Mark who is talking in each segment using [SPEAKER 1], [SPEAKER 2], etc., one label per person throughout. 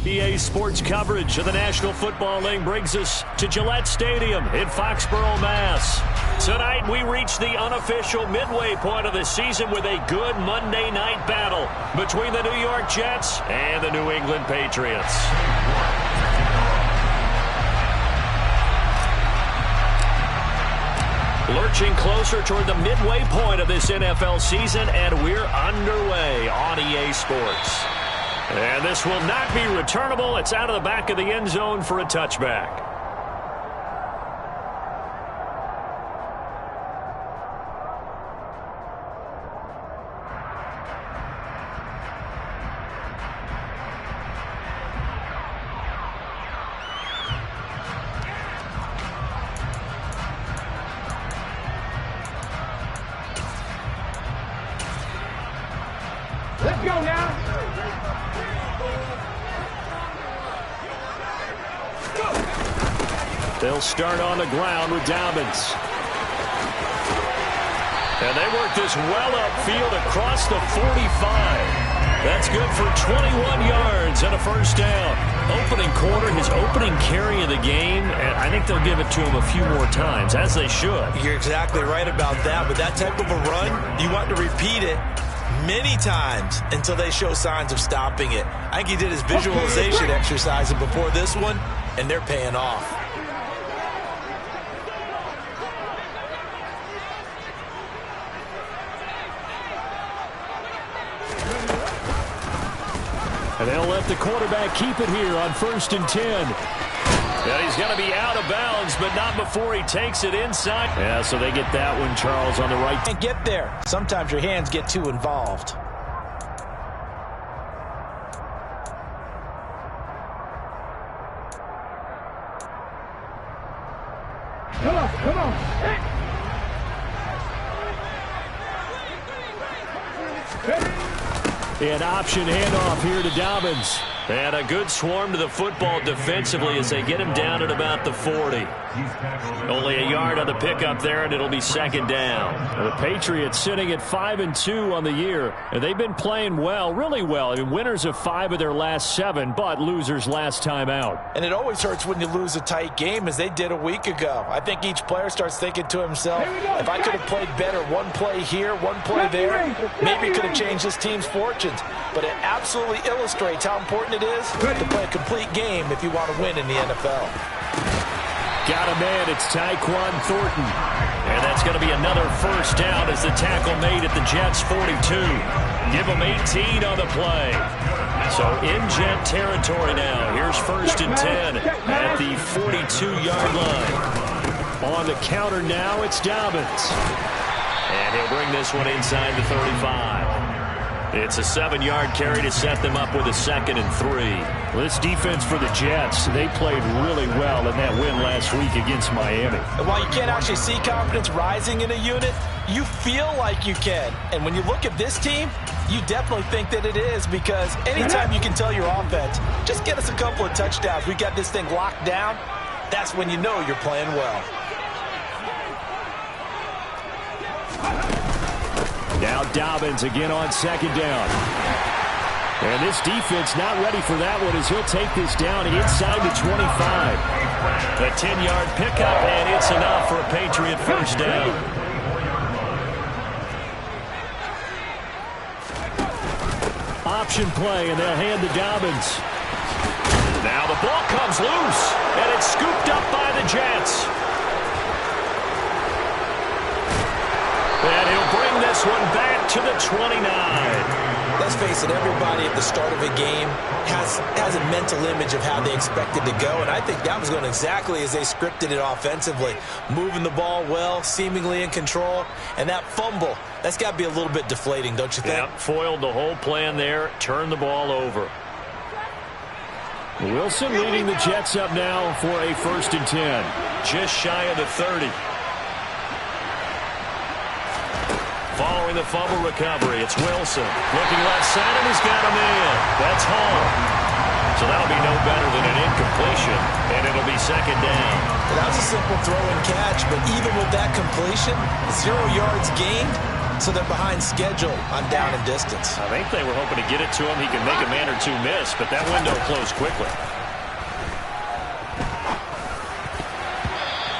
[SPEAKER 1] EA Sports coverage of the National Football League brings us to Gillette Stadium in Foxborough, Mass. Tonight we reach the unofficial midway point of the season with a good Monday night battle between the New York Jets and the New England Patriots. Lurching closer toward the midway point of this NFL season, and we're underway on EA Sports. And this will not be returnable. It's out of the back of the end zone for a touchback.
[SPEAKER 2] Let's go now.
[SPEAKER 1] They'll start on the ground with Dobbins. And they work this well upfield across the 45. That's good for 21 yards and a first down. Opening quarter, his opening carry of the game, and I think they'll give it to him a few more times, as they should.
[SPEAKER 3] You're exactly right about that. With that type of a run, you want to repeat it many times until they show signs of stopping it. I think he did his visualization exercise before this one, and they're paying off.
[SPEAKER 1] And they'll let the quarterback keep it here on 1st and 10. Yeah, he's going to be out of bounds, but not before he takes it inside. Yeah, so they get that one, Charles, on the right.
[SPEAKER 3] Can't get there. Sometimes your hands get too involved.
[SPEAKER 2] Come on. Hey.
[SPEAKER 1] An option handoff here to Dobbins. And a good swarm to the football defensively as they get him down at about the 40. Only a yard on the pickup there, and it'll be second down. The Patriots sitting at 5-2 on the year, and they've been playing well, really well. I mean, winners of 5 of their last 7, but losers last time out.
[SPEAKER 3] And it always hurts when you lose a tight game, as they did a week ago. I think each player starts thinking to himself, if I could have played better one play here, one play there, maybe it could have changed this team's fortunes. But it absolutely illustrates how important it is to play a complete game if you want to win in the NFL.
[SPEAKER 1] Got a man, it's Tyquan Thornton. And that's going to be another first down as the tackle made at the Jets' 42. Give them 18 on the play. So in Jet territory now. Here's 1st and 10 at the 42-yard line. On the counter now, it's Dobbins. And he'll bring this one inside the 35. It's a 7-yard carry to set them up with a 2nd and 3. Well, this defense for the Jets, they played really well in that win last week against Miami.
[SPEAKER 3] And while you can't actually see confidence rising in a unit, you feel like you can. And when you look at this team, you definitely think that it is, because anytime you can tell your offense, just get us a couple of touchdowns, we got this thing locked down, that's when you know you're playing well.
[SPEAKER 1] Now Dobbins again on 2nd down. And this defense not ready for that one as he'll take this down inside the 25. A 10-yard pickup, and it's enough for a Patriot first down. Option play, and they'll hand to Dobbins. Now the ball comes loose, and it's scooped up by the Jets. And he'll bring this one back to the 29.
[SPEAKER 3] Let's face it, everybody at the start of a game has a mental image of how they expect it to go, and I think that was going exactly as they scripted it offensively. Moving the ball well, seemingly in control, and that fumble, that's got to be a little bit deflating, don't you think?
[SPEAKER 1] Yep, foiled the whole plan there, turned the ball over. Wilson leading the Jets up now for a 1st and 10. Just shy of the 30. Following the fumble recovery, it's Wilson. Looking left side, and he's got a man. That's Hall. So that'll be no better than an incompletion, and it'll be 2nd down.
[SPEAKER 3] That was a simple throw and catch, but even with that completion, 0 yards gained, So they're behind schedule on down and distance.
[SPEAKER 1] I think they were hoping to get it to him. He can make a man or two miss, but that window closed quickly.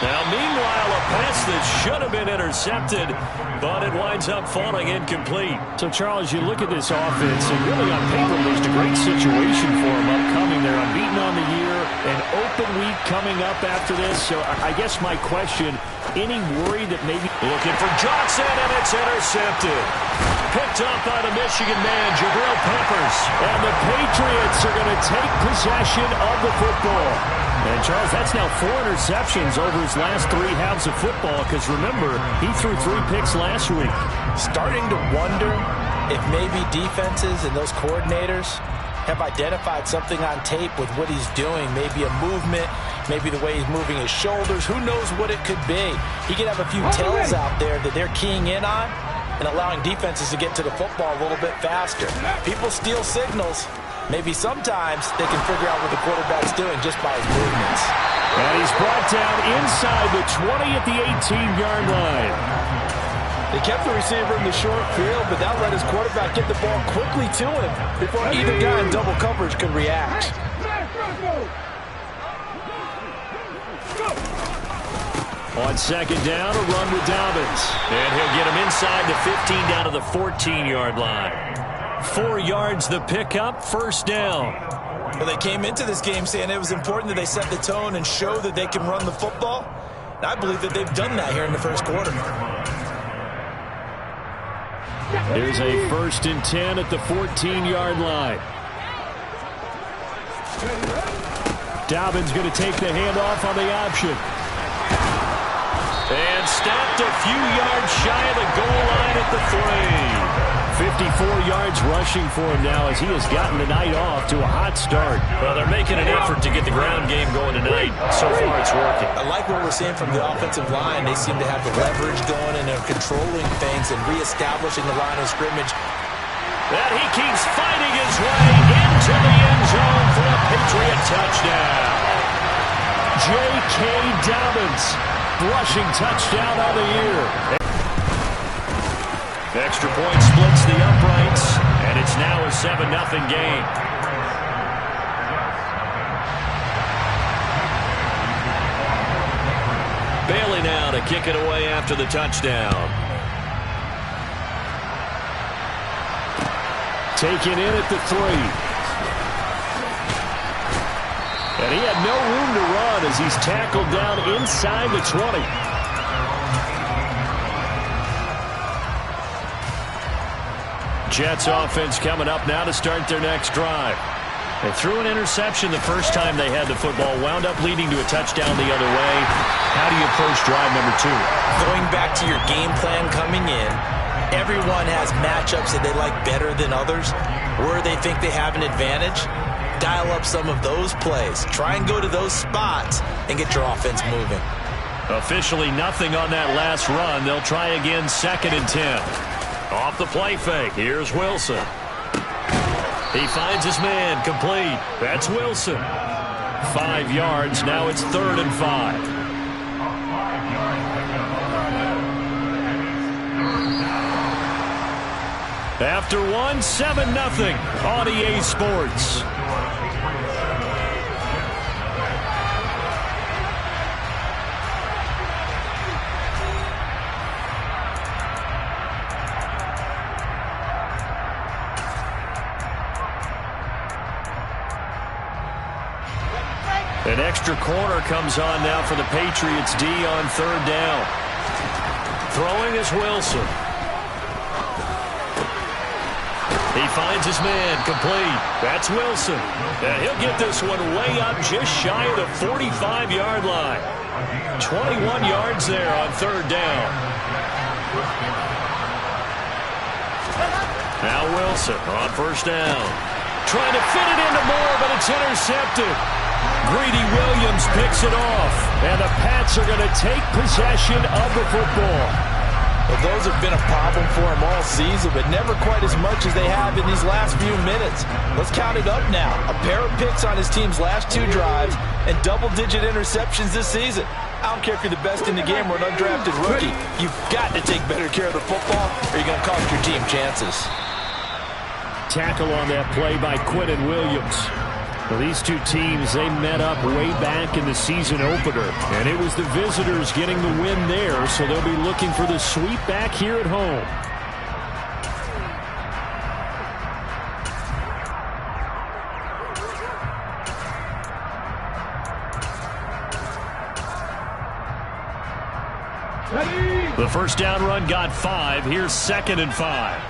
[SPEAKER 1] Now, meanwhile, a pass that should have been intercepted, but it winds up falling incomplete. So, Charles, you look at this offense, and really on paper, there's a great situation for them upcoming. They're unbeaten on the year, an open week coming up after this. So, I guess my question, any worry that maybe... Looking for Johnson, and it's intercepted. Picked up by the Michigan man, Jabril Peppers. And the Patriots are going to take possession of the football. And, Charles, that's now 4 interceptions over his last 3 halves of football because, remember, he threw 3 picks last week.
[SPEAKER 3] Starting to wonder if maybe defenses and those coordinators have identified something on tape with what he's doing. Maybe a movement, maybe the way he's moving his shoulders. Who knows what it could be? He could have a few tells out there that they're keying in on and allowing defenses to get to the football a little bit faster. People steal signals. Maybe sometimes they can figure out what the quarterback's doing just by his movements.
[SPEAKER 1] And he's brought down inside the 20 at the 18-yard line.
[SPEAKER 3] They kept the receiver in the short field, but that let his quarterback get the ball quickly to him before either guy in double coverage could react.
[SPEAKER 1] On second down, a run with Dobbins. And he'll get him inside the 15 down to the 14-yard line. 4 yards the pickup, first down.
[SPEAKER 3] Well, they came into this game saying it was important that they set the tone and show that they can run the football. And I believe that they've done that here in the first quarter.
[SPEAKER 1] Here's a 1st and 10 at the 14-yard line. Dobbins going to take the handoff on the option. And stopped a few yards shy of the goal line at the 3. 54 yards rushing for him now as he has gotten the night off to a hot start. Well, they're making an effort to get the ground game going tonight. So far, it's working.
[SPEAKER 3] I like what we're seeing from the offensive line. They seem to have the leverage going, and they're controlling things and reestablishing the line of scrimmage.
[SPEAKER 1] And he keeps fighting his way into the end zone for a Patriot touchdown. J.K. Dobbins, rushing touchdown on the year. Extra point splits the uprights, and it's now a 7-0 game. Bailey now to kick it away after the touchdown. Taken in at the 3. And he had no room to run as he's tackled down inside the 20. Jets offense coming up now to start their next drive. They threw an interception the first time they had the football, wound up leading to a touchdown the other way. How do you approach drive number 2?
[SPEAKER 3] Going back to your game plan coming in, everyone has matchups that they like better than others, where they think they have an advantage. Dial up some of those plays. Try and go to those spots and get your offense moving.
[SPEAKER 1] Officially nothing on that last run. They'll try again, 2nd and 10. Off the play fake, here's Wilson. He finds his man, complete. That's Wilson. 5 yards, now it's 3rd and 5. After 1, 7-0 on EA Sports. An extra corner comes on now for the Patriots D on 3rd down. Throwing is Wilson. He finds his man, complete. That's Wilson. And he'll get this one way up just shy of the 45-yard line. 21 yards there on 3rd down. Now Wilson on 1st down. Trying to fit it into Moore, but it's intercepted. Greedy Williams picks it off, and the Pats are going to take possession of the football.
[SPEAKER 3] Well, those have been a problem for him all season, but never quite as much as they have in these last few minutes. Let's count it up now. A pair of picks on his team's last 2 drives and double-digit interceptions this season. I don't care if you're the best in the game or an undrafted rookie. You've got to take better care of the football or you're going to cost your team chances.
[SPEAKER 1] Tackle on that play by Quinnen Williams. Well, these two teams, they met up way back in the season opener, and it was the visitors getting the win there, so they'll be looking for the sweep back here at home. The first down run got 5. Here's 2nd and 5.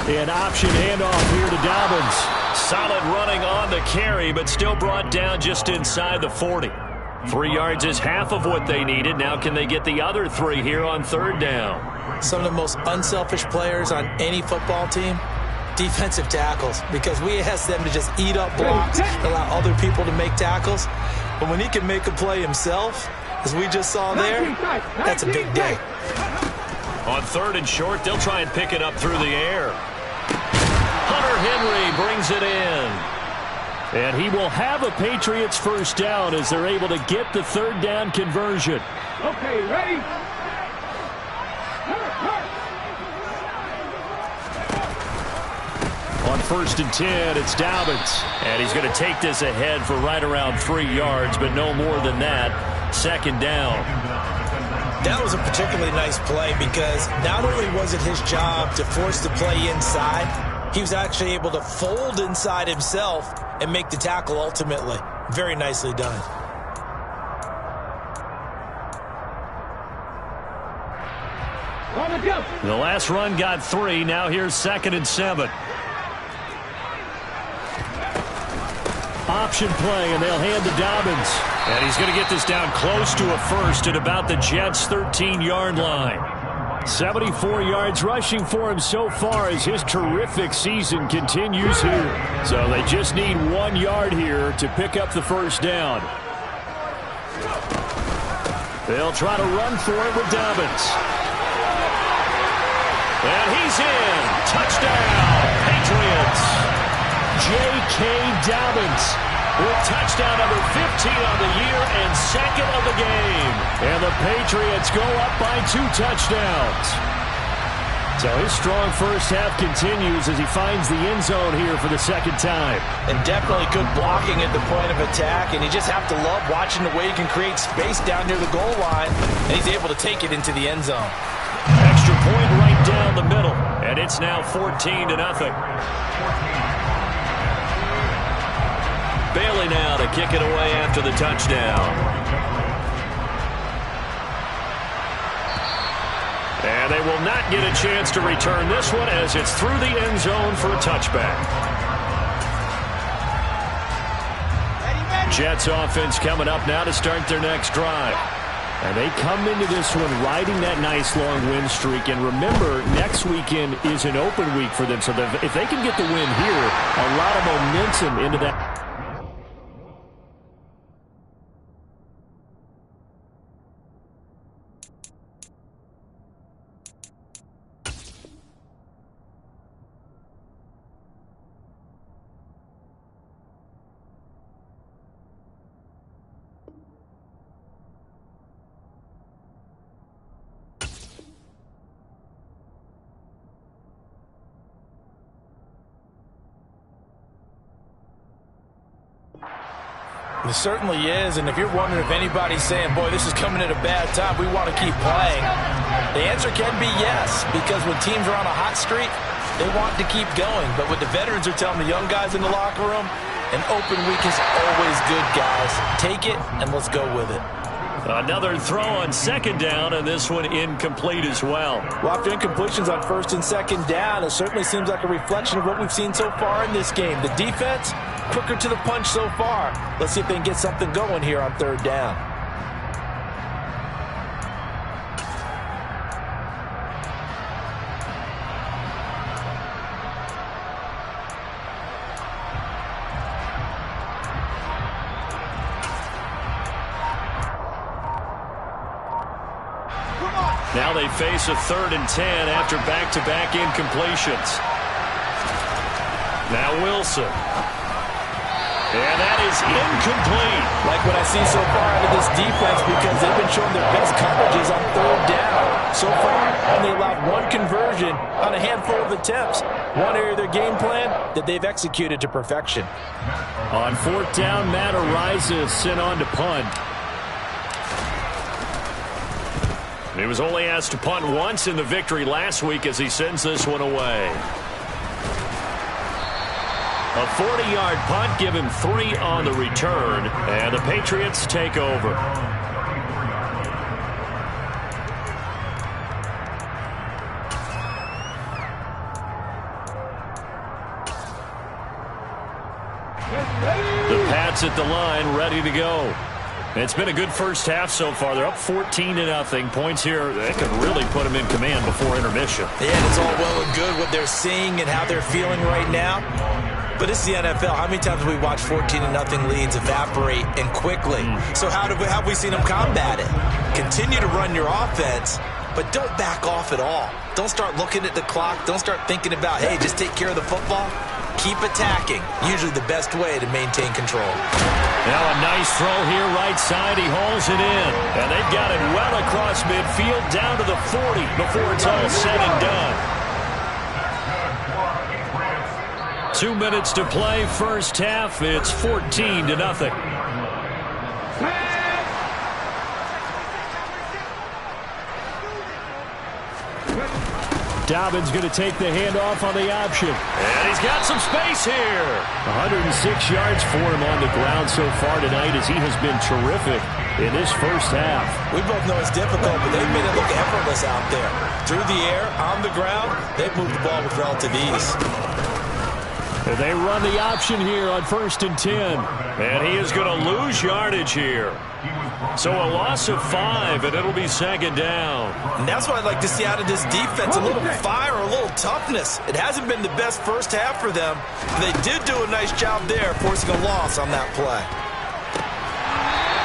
[SPEAKER 1] An option handoff here to Dobbins. Solid running on the carry, but still brought down just inside the 40. 3 yards is half of what they needed. Now can they get the other 3 here on 3rd down?
[SPEAKER 3] Some of the most unselfish players on any football team, defensive tackles, because we ask them to just eat up blocks, allow other people to make tackles. But when he can make a play himself, as we just saw there, that's a big day.
[SPEAKER 1] On 3rd and short, they'll try and pick it up through the air. Hunter Henry brings it in. And he will have a Patriots first down as they're able to get the 3rd down conversion.
[SPEAKER 2] Okay, ready?
[SPEAKER 1] On 1st and 10, it's Dobbins. And he's going to take this ahead for right around 3 yards, but no more than that. 2nd down.
[SPEAKER 3] That was a particularly nice play because not only was it his job to force the play inside, he was actually able to fold inside himself and make the tackle ultimately. Very nicely done.
[SPEAKER 1] The last run got 3. Now here's 2nd and 7. Option play, and they'll hand to Dobbins. And he's going to get this down close to a first at about the Jets' 13-yard line. 74 yards rushing for him so far as his terrific season continues here. So they just need 1 yard here to pick up the first down. They'll try to run for it with Dobbins. And he's in. Touchdown, Patriots. J.K. Dobbins with touchdown number 15 on the year and 2nd of the game. And the Patriots go up by 2 touchdowns. So his strong first half continues as he finds the end zone here for the 2nd time.
[SPEAKER 3] And definitely good blocking at the point of attack. And you just have to love watching the way he can create space down near the goal line. And he's able to take it into the end zone.
[SPEAKER 1] Extra point right down the middle. And it's now 14-0. Bailey now to kick it away after the touchdown. And they will not get a chance to return this one as it's through the end zone for a touchback. Jets offense coming up now to start their next drive. And they come into this one riding that nice long win streak. And remember, next weekend is an open week for them. So if they can get the win here, a lot of momentum into that.
[SPEAKER 3] It certainly is, and if you're wondering if anybody's saying, boy, this is coming at a bad time, we want to keep playing, the answer can be yes, because when teams are on a hot streak, they want to keep going. But what the veterans are telling the young guys in the locker room, an open week is always good, guys. Take it, and let's go with it.
[SPEAKER 1] Another throw on 2nd down, and this one incomplete as well.
[SPEAKER 3] Well, after incompletions on 1st and 2nd down, it certainly seems like a reflection of what we've seen so far in this game. The defense, quicker to the punch so far. Let's see if they can get something going here on 3rd down.
[SPEAKER 1] Now they face a 3rd and 10 after back-to-back incompletions. Now Wilson. And that is incomplete.
[SPEAKER 3] Like what I see so far out of this defense, because they've been showing their best coverages on third down. So far, only allowed one conversion on a handful of attempts. One area of their game plan that they've executed to perfection.
[SPEAKER 1] On fourth down, Matt Araiza is sent on to punt. He was only asked to punt once in the victory last week as he sends this one away. A 40-yard punt, give him 3 on the return, and the Patriots take over. The Pats at the line, ready to go. It's been a good first half so far. They're up 14-0. Points here, they could really put them in command before intermission.
[SPEAKER 3] Yeah, it's all well and good what they're seeing and how they're feeling right now. But it's the NFL. How many times have we watched 14-0 leads evaporate and quickly? So how have we seen them combat it? Continue to run your offense, but don't back off at all. Don't start looking at the clock. Don't start thinking about, hey, just take care of the football. Keep attacking. Usually the best way to maintain control.
[SPEAKER 1] Now a nice throw here right side. He hauls it in. And they've got it well across midfield down to the 40 before it's all said and done. 2 minutes to play, first half. It's 14-0. Dobbins going to take the handoff on the option. And he's got some space here. 106 yards for him on the ground so far tonight as he has been terrific in this first half.
[SPEAKER 3] We both know it's difficult, but they've made it look effortless out there. Through the air, on the ground, they've moved the ball with relative ease.
[SPEAKER 1] And they run the option here on 1st and 10. And he is going to lose yardage here. So a loss of 5, and it'll be 2nd down.
[SPEAKER 3] And that's what I'd like to see out of this defense, a little fire, a little toughness. It hasn't been the best first half for them. They did do a nice job there, forcing a loss on that play.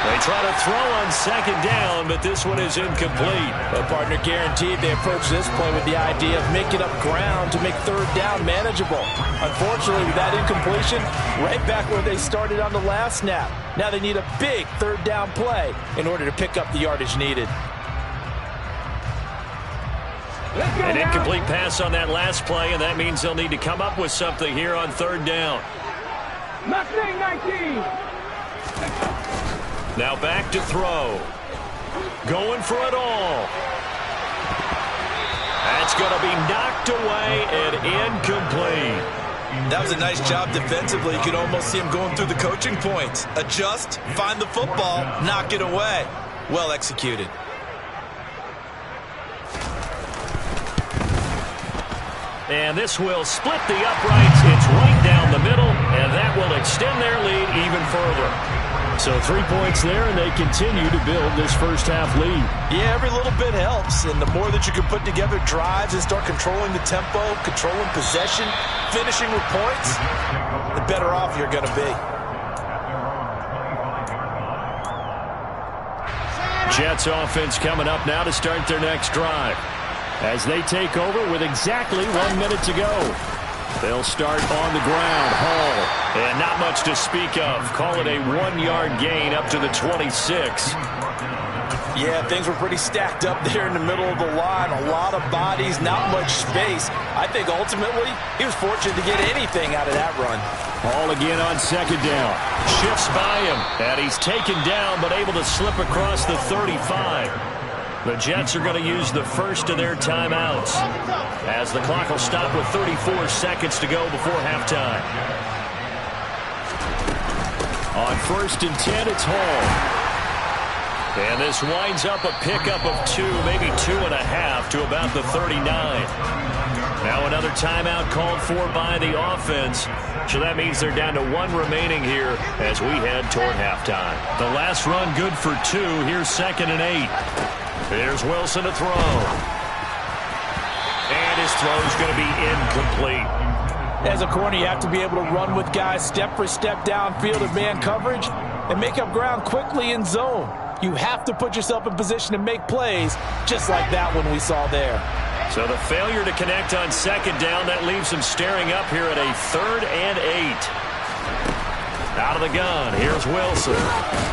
[SPEAKER 1] They try to throw on 2nd down, but this one is incomplete.
[SPEAKER 3] A partner guaranteed they approach this play with the idea of making up ground to make 3rd down manageable. Unfortunately, with that incompletion, right back where they started on the last snap. Now they need a big 3rd down play in order to pick up the yardage needed.
[SPEAKER 1] An incomplete pass on that last play, and that means they'll need to come up with something here on 3rd down.
[SPEAKER 2] Mustang 19.
[SPEAKER 1] Now back to throw. Going for it all. That's going to be knocked away and incomplete.
[SPEAKER 3] That was a nice job defensively. You could almost see him going through the coaching points. Adjust, find the football, knock it away. Well executed.
[SPEAKER 1] And this will split the uprights. It's right down the middle, and that will extend their lead even further. So 3 points there, and they continue to build this first half lead.
[SPEAKER 3] Yeah, every little bit helps, and the more that you can put together drives and start controlling the tempo, controlling possession, finishing with points, the better off you're going to be.
[SPEAKER 1] Jets offense coming up now to start their next drive. As they take over with exactly 1 minute to go. They'll start on the ground. Hall, and not much to speak of. Call it a 1-yard gain up to the 26.
[SPEAKER 3] Yeah, things were pretty stacked up there in the middle of the line. A lot of bodies, not much space. I think ultimately he was fortunate to get anything out of that run.
[SPEAKER 1] Hall again on 2nd down. Shifts by him, and he's taken down but able to slip across the 35. The Jets are going to use the first of their timeouts as the clock will stop with 34 seconds to go before halftime. On 1st and 10, it's Hall. And this winds up a pickup of 2, maybe 2.5 to about the 39. Now another timeout called for by the offense. So that means they're down to 1 remaining here as we head toward halftime. The last run good for 2. Here's 2nd and 8. Here's Wilson to throw. And his throw's going to be incomplete.
[SPEAKER 3] As a corner, you have to be able to run with guys step for step downfield in man coverage and make up ground quickly in zone. You have to put yourself in position to make plays just like that one we saw there.
[SPEAKER 1] So the failure to connect on 2nd down, that leaves him staring up here at a 3rd and 8. Out of the gun, here's Wilson.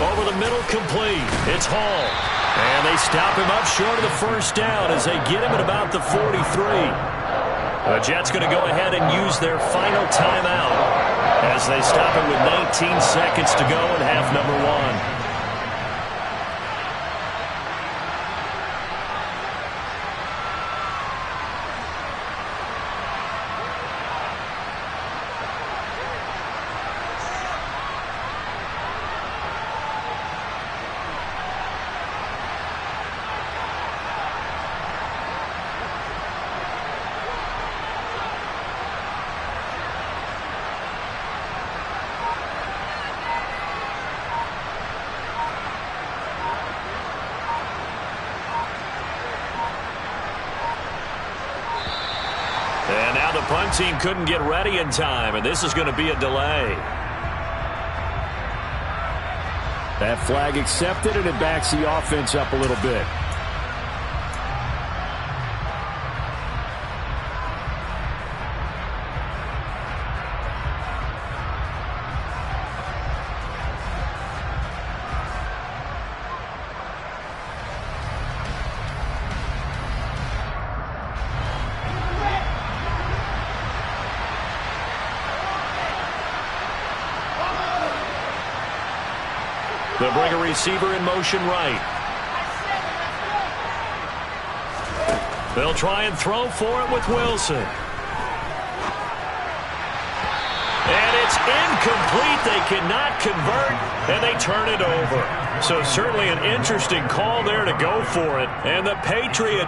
[SPEAKER 1] Over the middle, complete. It's Hall. And they stop him up short of the first down as they get him at about the 43. The Jets going to go ahead and use their final timeout as they stop it with 19 seconds to go in half number one. And now the punt team couldn't get ready in time, and this is going to be a delay. That flag accepted, and it backs the offense up a little bit. They'll bring a receiver in motion right. They'll try and throw for it with Wilson. And it's incomplete. They cannot convert, and they turn it over. So certainly an interesting call there to go for it. And the Patriots